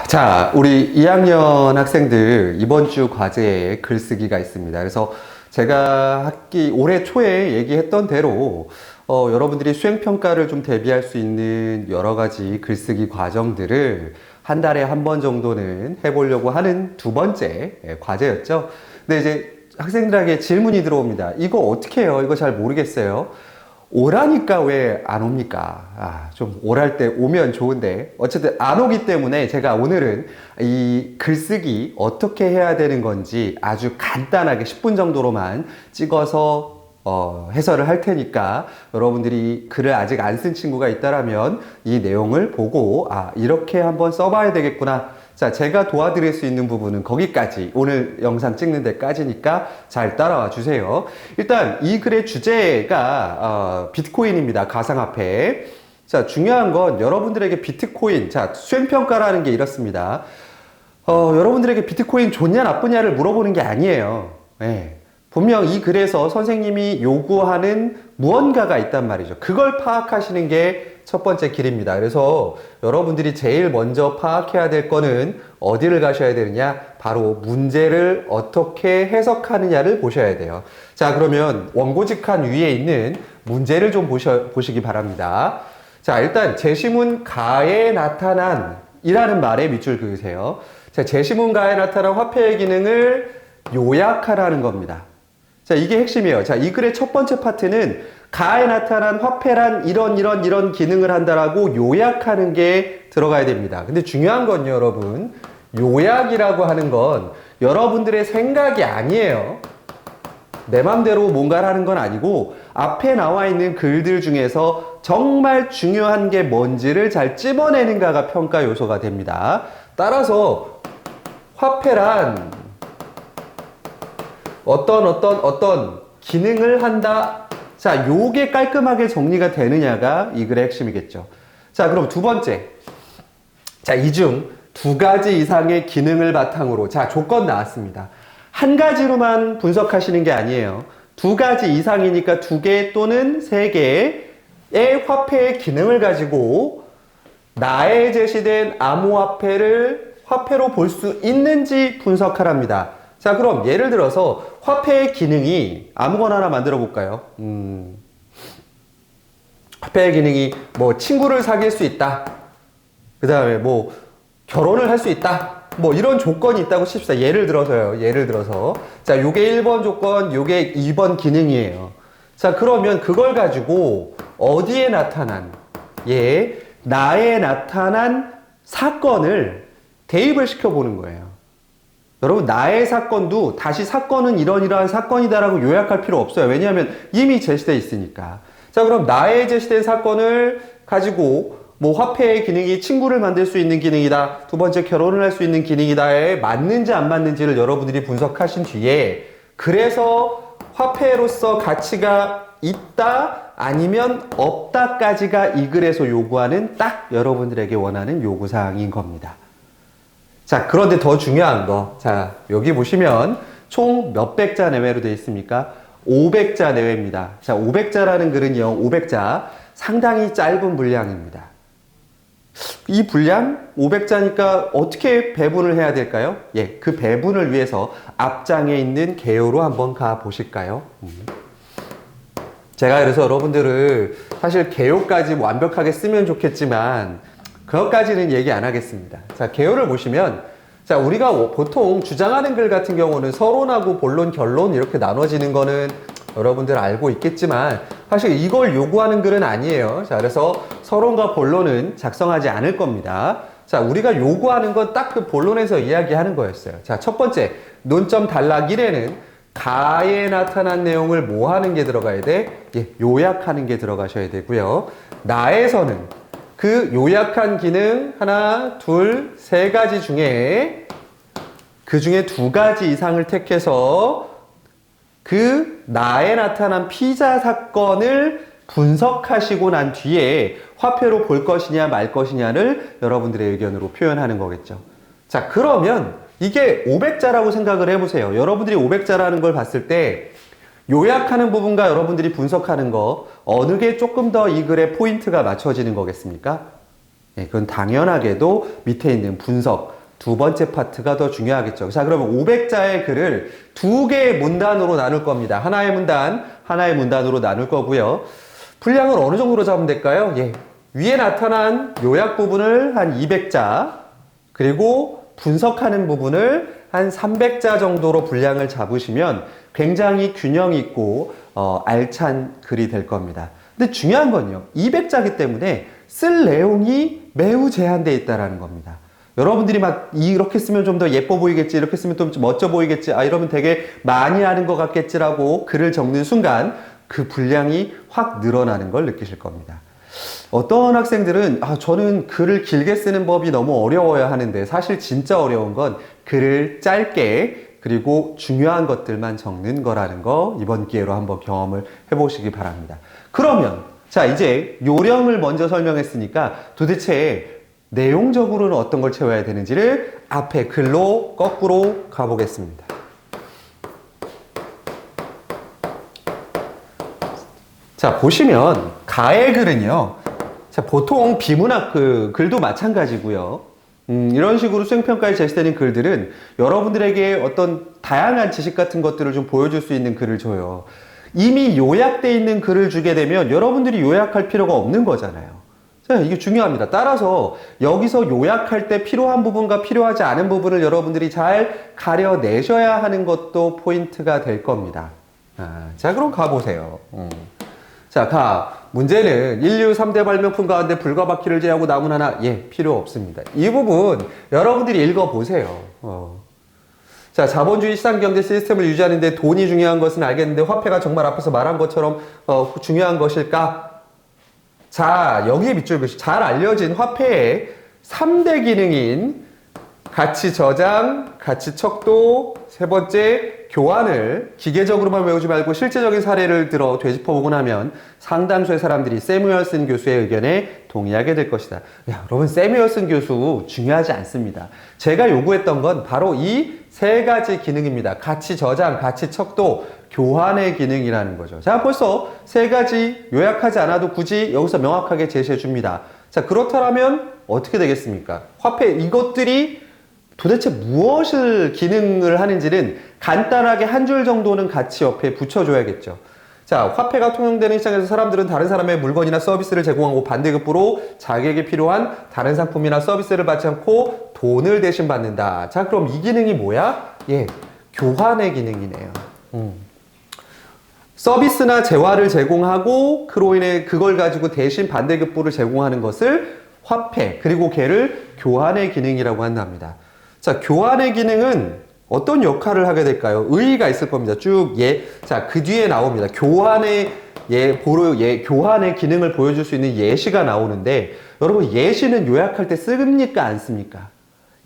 자, 우리 2학년 학생들 이번 주 과제에 글쓰기가 있습니다. 그래서 제가 올해 초에 얘기했던 대로 여러분들이 수행평가를 좀 대비할 수 있는 여러 가지 글쓰기 과정들을 한 달에 한 번 정도는 해보려고 하는 두 번째 과제였죠. 근데 이제 학생들에게 질문이 들어옵니다. 이거 어떻게 해요? 이거 잘 모르겠어요. 오라니까 왜 안 옵니까? 좀 오랄 때 오면 좋은데 어쨌든 안 오기 때문에 제가 오늘은 이 글쓰기 어떻게 해야 되는 건지 아주 간단하게 10분 정도로만 찍어서 해설을 할 테니까 여러분들이 글을 아직 안 쓴 친구가 있다라면 이 내용을 보고 이렇게 한번 써봐야 되겠구나. 자, 제가 도와드릴 수 있는 부분은 거기까지, 오늘 영상 찍는 데까지니까 잘 따라와 주세요. 일단 이 글의 주제가 비트코인입니다. 가상화폐. 자, 중요한 건 여러분들에게 비트코인, 자, 수행평가라는 게 이렇습니다. 여러분들에게 비트코인 좋냐 나쁘냐를 물어보는 게 아니에요. 네. 분명 이 글에서 선생님이 요구하는 무언가가 있단 말이죠. 그걸 파악하시는 게 첫 번째 길입니다. 그래서 여러분들이 제일 먼저 파악해야 될 거는 어디를 가셔야 되느냐? 바로 문제를 어떻게 해석하느냐를 보셔야 돼요. 자, 그러면 원고직 칸 위에 있는 문제를 좀 보시기 바랍니다. 자, 일단 제시문 가에 나타난 이라는 말에 밑줄 그으세요. 자, 제시문 가에 나타난 화폐의 기능을 요약하라는 겁니다. 자, 이게 핵심이에요. 자, 이 글의 첫 번째 파트는 가에 나타난 화폐란 이런 기능을 한다라고 요약하는 게 들어가야 됩니다. 근데 중요한 건요, 여러분. 요약이라고 하는 건 여러분들의 생각이 아니에요. 내 맘대로 뭔가를 하는 건 아니고 앞에 나와 있는 글들 중에서 정말 중요한 게 뭔지를 잘 찝어내는가가 평가 요소가 됩니다. 따라서 화폐란 어떤 기능을 한다. 자, 요게 깔끔하게 정리가 되느냐가 이 글의 핵심이겠죠. 자, 그럼 두 번째. 자, 이 중 두 가지 이상의 기능을 바탕으로, 자, 조건 나왔습니다. 한 가지로만 분석하시는 게 아니에요. 두 가지 이상이니까 두 개 또는 세 개의 화폐의 기능을 가지고 나에 제시된 암호화폐를 화폐로 볼 수 있는지 분석하랍니다. 자, 그럼 예를 들어서 화폐의 기능이 아무거나 하나 만들어 볼까요? 화폐의 기능이 뭐 친구를 사귈 수 있다. 그 다음에 뭐 결혼을 할 수 있다. 뭐 이런 조건이 있다고 칩시다. 예를 들어서. 자, 요게 1번 조건, 요게 2번 기능이에요. 자, 그러면 그걸 가지고 어디에 나타난, 나에 나타난 사건을 대입을 시켜보는 거예요. 여러분, 나의 사건도 다시 사건은 이러한 사건이다라고 요약할 필요 없어요. 왜냐하면 이미 제시되어 있으니까. 자, 그럼 나의 제시된 사건을 가지고 뭐 화폐의 기능이 친구를 만들 수 있는 기능이다. 두 번째, 결혼을 할 수 있는 기능이다에 맞는지 안 맞는지를 여러분들이 분석하신 뒤에 그래서 화폐로서 가치가 있다 아니면 없다까지가 이 글에서 요구하는 딱 여러분들에게 원하는 요구사항인 겁니다. 자, 그런데 더 중요한 거. 자, 여기 보시면 총 몇백 자 내외로 되어 있습니까? 500자 내외입니다. 자, 500자라는 글은요, 500자 상당히 짧은 분량입니다. 이 분량 500자니까 어떻게 배분을 해야 될까요? 그 배분을 위해서 앞장에 있는 개요로 한번 가 보실까요? 제가 그래서 여러분들을 사실 개요까지 완벽하게 쓰면 좋겠지만 그것까지는 얘기 안 하겠습니다. 자, 개요를 보시면, 자, 우리가 보통 주장하는 글 같은 경우는 서론하고 본론, 결론 이렇게 나눠지는 거는 여러분들 알고 있겠지만 사실 이걸 요구하는 글은 아니에요. 자, 그래서 서론과 본론은 작성하지 않을 겁니다. 자, 우리가 요구하는 건 딱 그 본론에서 이야기하는 거였어요. 자, 첫 번째, 논점 단락 1에는 가에 나타난 내용을 뭐 하는 게 들어가야 돼? 요약하는 게 들어가셔야 되고요. 나에서는 그 요약한 기능 하나, 둘, 세 가지 중에 그 중에 두 가지 이상을 택해서 그 나에 나타난 피자 사건을 분석하시고 난 뒤에 화폐로 볼 것이냐 말 것이냐를 여러분들의 의견으로 표현하는 거겠죠. 자, 그러면 이게 500자라고 생각을 해보세요. 여러분들이 500자라는 걸 봤을 때 요약하는 부분과 여러분들이 분석하는 거 어느 게 조금 더 이 글의 포인트가 맞춰지는 거겠습니까? 예, 그건 당연하게도 밑에 있는 분석 두 번째 파트가 더 중요하겠죠. 자, 그러면 500자의 글을 두 개의 문단으로 나눌 겁니다. 하나의 문단, 하나의 문단으로 나눌 거고요. 분량을 어느 정도로 잡으면 될까요? 예, 위에 나타난 요약 부분을 한 200자, 그리고 분석하는 부분을 한 300자 정도로 분량을 잡으시면 굉장히 균형 있고 알찬 글이 될 겁니다. 근데 중요한 건요, 200자기 때문에 쓸 내용이 매우 제한되어 있다는 겁니다. 여러분들이 막 이렇게 쓰면 좀 더 예뻐 보이겠지, 이렇게 쓰면 좀 멋져 보이겠지, 이러면 되게 많이 하는 것 같겠지라고 글을 적는 순간 그 분량이 확 늘어나는 걸 느끼실 겁니다. 어떤 학생들은 저는 글을 길게 쓰는 법이 너무 어려워야 하는데, 사실 진짜 어려운 건 글을 짧게 그리고 중요한 것들만 적는 거라는 거 이번 기회로 한번 경험을 해보시기 바랍니다. 그러면 자, 이제 요령을 먼저 설명했으니까 도대체 내용적으로는 어떤 걸 채워야 되는지를 앞에 글로 거꾸로 가보겠습니다. 자, 보시면 가의 글은요, 자, 보통 비문학 글도 마찬가지고요. 이런 식으로 수행평가에 제시되는 글들은 여러분들에게 어떤 다양한 지식 같은 것들을 좀 보여줄 수 있는 글을 줘요. 이미 요약되어 있는 글을 주게 되면 여러분들이 요약할 필요가 없는 거잖아요. 자, 이게 중요합니다. 따라서 여기서 요약할 때 필요한 부분과 필요하지 않은 부분을 여러분들이 잘 가려내셔야 하는 것도 포인트가 될 겁니다. 자, 그럼 가보세요. 자, 문제는 인류 3대 발명품 가운데 불과 바퀴를 제외하고 남은 하나, 필요 없습니다. 이 부분 여러분들이 읽어보세요. 자, 자본주의 시장경제 시스템을 유지하는데 돈이 중요한 것은 알겠는데 화폐가 정말 앞에서 말한 것처럼 중요한 것일까? 자, 여기에 밑줄 그으시 잘 알려진 화폐의 3대 기능인 가치 저장, 가치 척도, 세 번째 교환을 기계적으로만 외우지 말고 실제적인 사례를 들어 되짚어보고 나면 상당수의 사람들이 세뮤얼슨 교수의 의견에 동의하게 될 것이다. 여러분, 세뮤얼슨 교수 중요하지 않습니다. 제가 요구했던 건 바로 이 세 가지 기능입니다. 가치 저장, 가치 척도, 교환의 기능이라는 거죠. 자, 벌써 세 가지 요약하지 않아도 굳이 여기서 명확하게 제시해 줍니다. 자, 그렇다면 어떻게 되겠습니까? 화폐, 이것들이 도대체 무엇을 기능을 하는지는 간단하게 한 줄 정도는 같이 옆에 붙여줘야겠죠. 자, 화폐가 통용되는 시장에서 사람들은 다른 사람의 물건이나 서비스를 제공하고 반대급부로 자기에게 필요한 다른 상품이나 서비스를 받지 않고 돈을 대신 받는다. 자, 그럼 이 기능이 뭐야? 교환의 기능이네요. 서비스나 재화를 제공하고 그로 인해 그걸 가지고 대신 반대급부를 제공하는 것을 화폐, 그리고 걔를 교환의 기능이라고 한답니다. 자, 교환의 기능은 어떤 역할을 하게 될까요? 의의가 있을 겁니다. 쭉 자, 그 뒤에 나옵니다. 교환의 교환의 기능을 보여줄 수 있는 예시가 나오는데, 여러분, 예시는 요약할 때 씁니까? 안 씁니까?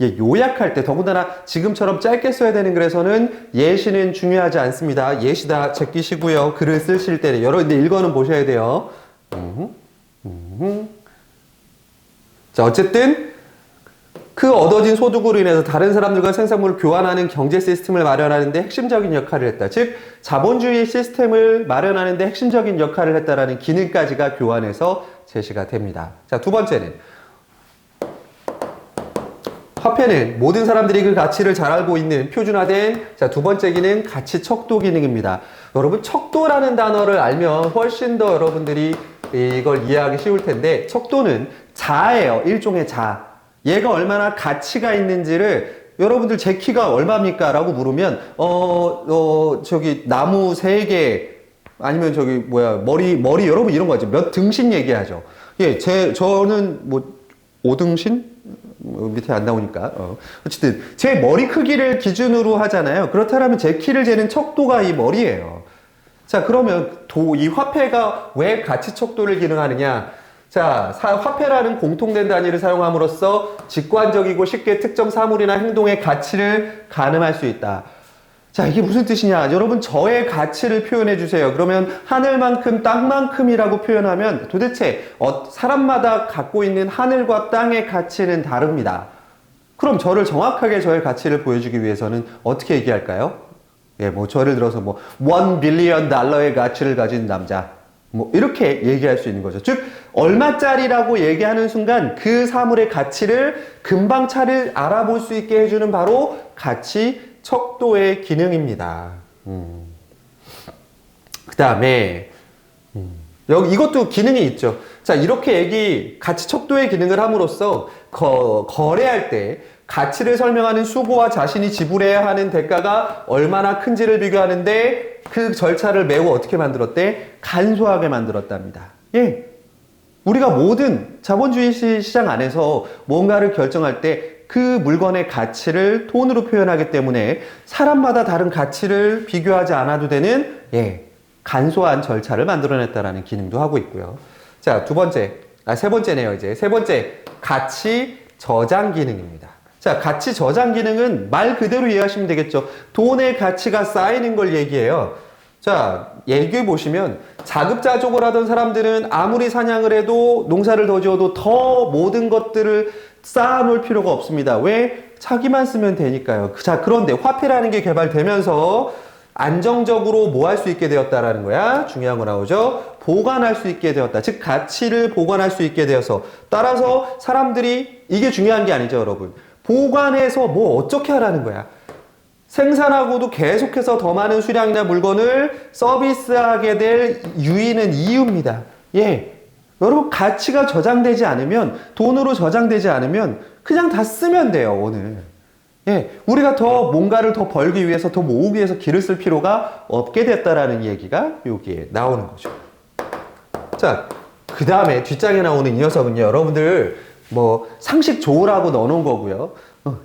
요약할 때, 더군다나 지금처럼 짧게 써야 되는 글에서는 예시는 중요하지 않습니다. 예시 다 제끼시고요. 글을 쓰실 때는 여러분들 읽어는 보셔야 돼요. 자, 어쨌든 그 얻어진 소득으로 인해서 다른 사람들과 생산물을 교환하는 경제 시스템을 마련하는 데 핵심적인 역할을 했다. 즉, 자본주의 시스템을 마련하는 데 핵심적인 역할을 했다라는 기능까지가 교환에서 제시가 됩니다. 자, 두 번째는 화폐는 모든 사람들이 그 가치를 잘 알고 있는 표준화된, 자, 두 번째 기능 가치 척도 기능입니다. 여러분, 척도라는 단어를 알면 훨씬 더 여러분들이 이걸 이해하기 쉬울 텐데, 척도는 자예요. 일종의 자. 얘가 얼마나 가치가 있는지를 여러분들 제 키가 얼마입니까? 라고 물으면 저기 나무 3개 아니면 저기 머리 여러분 이런 거 하죠. 몇 등신 얘기하죠. 저는 5등신? 밑에 안 나오니까. 어쨌든 제 머리 크기를 기준으로 하잖아요. 그렇다면 제 키를 재는 척도가 이 머리예요. 자, 그러면 이 화폐가 왜 가치 척도를 기능하느냐? 자, 화폐라는 공통된 단위를 사용함으로써 직관적이고 쉽게 특정 사물이나 행동의 가치를 가늠할 수 있다. 자, 이게 무슨 뜻이냐? 여러분, 저의 가치를 표현해 주세요. 그러면 하늘만큼 땅만큼이라고 표현하면 도대체 사람마다 갖고 있는 하늘과 땅의 가치는 다릅니다. 그럼 저를 정확하게 저의 가치를 보여주기 위해서는 어떻게 얘기할까요? 예를 들어서 $1 빌리언 달러의 가치를 가진 남자. 뭐 이렇게 얘기할 수 있는 거죠. 즉 얼마짜리라고 얘기하는 순간 그 사물의 가치를 금방 차를 알아볼 수 있게 해주는 바로 가치 척도의 기능입니다. 그 다음에 여기 이것도 기능이 있죠. 자, 이렇게 가치 척도의 기능을 함으로써 거래할 때 가치를 설명하는 수고와 자신이 지불해야 하는 대가가 얼마나 큰지를 비교하는데 그 절차를 매우 어떻게 만들었대? 간소하게 만들었답니다. 예. 우리가 모든 자본주의 시장 안에서 뭔가를 결정할 때 그 물건의 가치를 돈으로 표현하기 때문에 사람마다 다른 가치를 비교하지 않아도 되는 간소한 절차를 만들어냈다라는 기능도 하고 있고요. 자, 세 번째네요, 이제. 세 번째, 가치 저장 기능입니다. 자, 가치 저장 기능은 말 그대로 이해하시면 되겠죠. 돈의 가치가 쌓이는 걸 얘기해요. 자, 얘기해 보시면 자급자족을 하던 사람들은 아무리 사냥을 해도 농사를 더 지어도 더 모든 것들을 쌓아놓을 필요가 없습니다. 왜? 자기만 쓰면 되니까요. 자, 그런데 화폐라는 게 개발되면서 안정적으로 뭐 할 수 있게 되었다라는 거야. 중요한 거 나오죠. 보관할 수 있게 되었다. 즉 가치를 보관할 수 있게 되어서 따라서 사람들이 이게 중요한 게 아니죠, 여러분. 보관해서 뭐 어떻게 하라는 거야. 생산하고도 계속해서 더 많은 수량이나 물건을 서비스하게 될 유인은 이유입니다. 예. 여러분 가치가 저장되지 않으면 돈으로 저장되지 않으면 그냥 다 쓰면 돼요, 오늘. 예, 우리가 더 뭔가를 더 벌기 위해서 더 모으기 위해서 길을 쓸 필요가 없게 됐다라는 얘기가 여기에 나오는 거죠. 자, 그 다음에 뒷장에 나오는 이 녀석은요, 여러분들 뭐 상식 좋으라고 넣어놓은 거고요.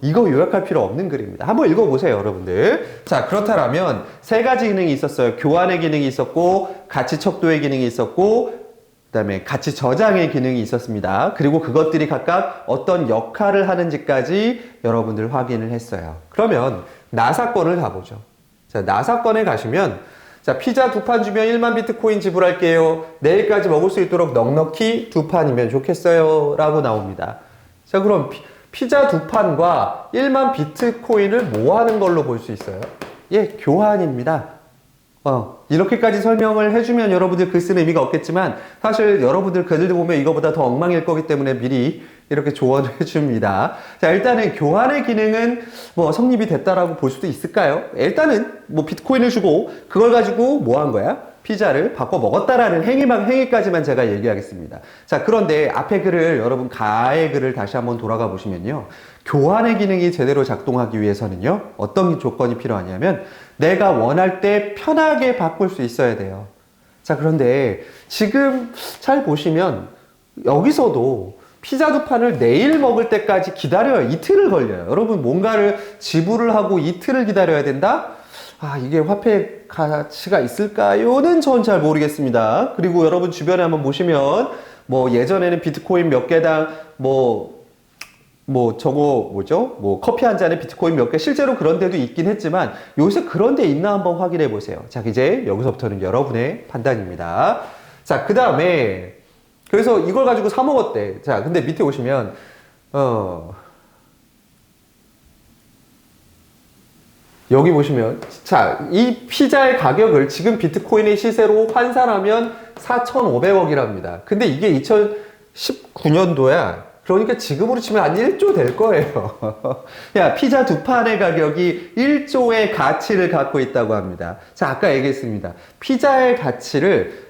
이거 요약할 필요 없는 글입니다. 한번 읽어보세요, 여러분들. 자, 그렇다면 세 가지 기능이 있었어요. 교환의 기능이 있었고, 가치 척도의 기능이 있었고, 그 다음에 가치 저장의 기능이 있었습니다. 그리고 그것들이 각각 어떤 역할을 하는지까지 여러분들 확인을 했어요. 그러면 나사건을 가보죠. 자, 나사건에 가시면 자, 피자 2판 주면 1만 비트코인 지불할게요. 내일까지 먹을 수 있도록 넉넉히 2판이면 좋겠어요. 라고 나옵니다. 자, 그럼 피자 2판과 1만 비트코인을 뭐 하는 걸로 볼 수 있어요? 예, 교환입니다. 이렇게까지 설명을 해주면 여러분들 글 쓰는 의미가 없겠지만 사실 여러분들 글들 보면 이거보다 더 엉망일 거기 때문에 미리 이렇게 조언을 해줍니다. 자, 일단은 교환의 기능은 뭐 성립이 됐다라고 볼 수도 있을까요? 일단은 뭐 비트코인을 주고 그걸 가지고 뭐 한 거야? 피자를 바꿔 먹었다라는 행위까지만 제가 얘기하겠습니다. 자, 그런데 앞에 글을 여러분 가의 글을 다시 한번 돌아가 보시면요. 교환의 기능이 제대로 작동하기 위해서는요. 어떤 조건이 필요하냐면 내가 원할 때 편하게 바꿀 수 있어야 돼요. 자, 그런데 지금 잘 보시면 여기서도 피자 2판을 내일 먹을 때까지 기다려요. 이틀을 걸려요. 여러분 뭔가를 지불을 하고 이틀을 기다려야 된다? 이게 화폐 가치가 있을까요?는 전 잘 모르겠습니다. 그리고 여러분 주변에 한번 보시면 뭐 예전에는 비트코인 몇 개당 커피 한 잔에 비트코인 몇 개, 실제로 그런 데도 있긴 했지만 요새 그런 데 있나 한번 확인해 보세요. 자, 이제 여기서부터는 여러분의 판단입니다. 자, 그 다음에 그래서 이걸 가지고 사 먹었대. 자, 근데 밑에 오시면 여기 보시면 자, 이 피자의 가격을 지금 비트코인의 시세로 환산하면 4,500억이랍니다. 근데 이게 2019년도야. 그러니까 지금으로 치면 한 1조 될 거예요. 야, 피자 2판의 가격이 1조의 가치를 갖고 있다고 합니다. 자, 아까 얘기했습니다. 피자의 가치를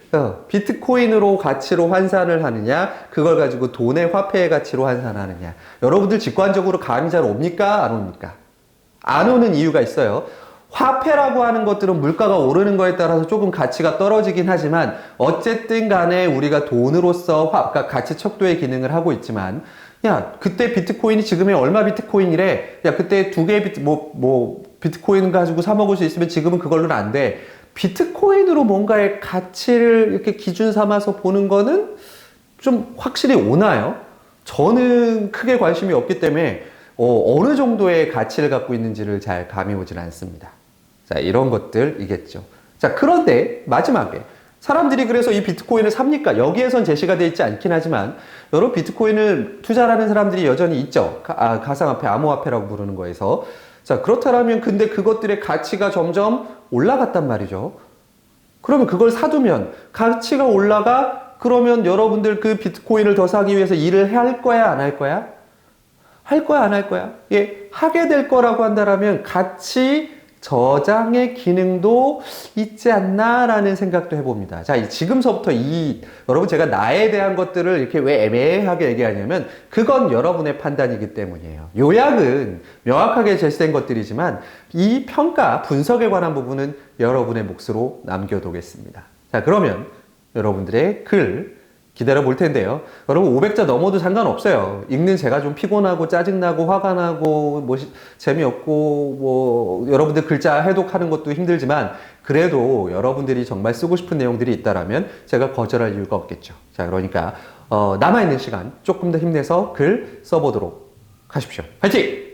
비트코인으로 가치로 환산을 하느냐, 그걸 가지고 돈의 화폐의 가치로 환산하느냐. 여러분들 직관적으로 감이 잘 옵니까? 안 옵니까? 안 오는 이유가 있어요. 화폐라고 하는 것들은 물가가 오르는 거에 따라서 조금 가치가 떨어지긴 하지만 어쨌든 간에 우리가 돈으로서 가치 척도의 기능을 하고 있지만 야, 그때 비트코인이 지금의 얼마 비트코인이래. 야, 그때 2개의 비트코인 가지고 사 먹을 수 있으면 지금은 그걸로는 안 돼. 비트코인으로 뭔가의 가치를 이렇게 기준 삼아서 보는 거는 좀 확실히 오나요? 저는 크게 관심이 없기 때문에 어느 정도의 가치를 갖고 있는지를 잘 감이 오질 않습니다. 자, 이런 것들이겠죠. 자, 그런데 마지막에 사람들이 그래서 이 비트코인을 삽니까? 여기에선 제시가 되어 있지 않긴 하지만 여러 비트코인을 투자하는 사람들이 여전히 있죠. 가상화폐, 암호화폐라고 부르는 거에서. 자, 그렇다면 근데 그것들의 가치가 점점 올라갔단 말이죠. 그러면 그걸 사두면 가치가 올라가? 그러면 여러분들 그 비트코인을 더 사기 위해서 일을 할 거야, 안 할 거야? 할 거야, 안 할 거야? 예, 하게 될 거라고 한다면 가치 저장의 기능도 있지 않나라는 생각도 해봅니다. 자, 지금서부터 여러분 제가 나에 대한 것들을 이렇게 왜 애매하게 얘기하냐면 그건 여러분의 판단이기 때문이에요. 요약은 명확하게 제시된 것들이지만 이 평가, 분석에 관한 부분은 여러분의 몫으로 남겨두겠습니다. 자, 그러면 여러분들의 글 기다려 볼 텐데요. 여러분 500자 넘어도 상관없어요. 읽는 제가 좀 피곤하고 짜증나고 화가 나고 재미없고 여러분들 글자 해독하는 것도 힘들지만 그래도 여러분들이 정말 쓰고 싶은 내용들이 있다라면 제가 거절할 이유가 없겠죠. 자, 그러니까 남아있는 시간 조금 더 힘내서 글 써보도록 하십시오. 화이팅!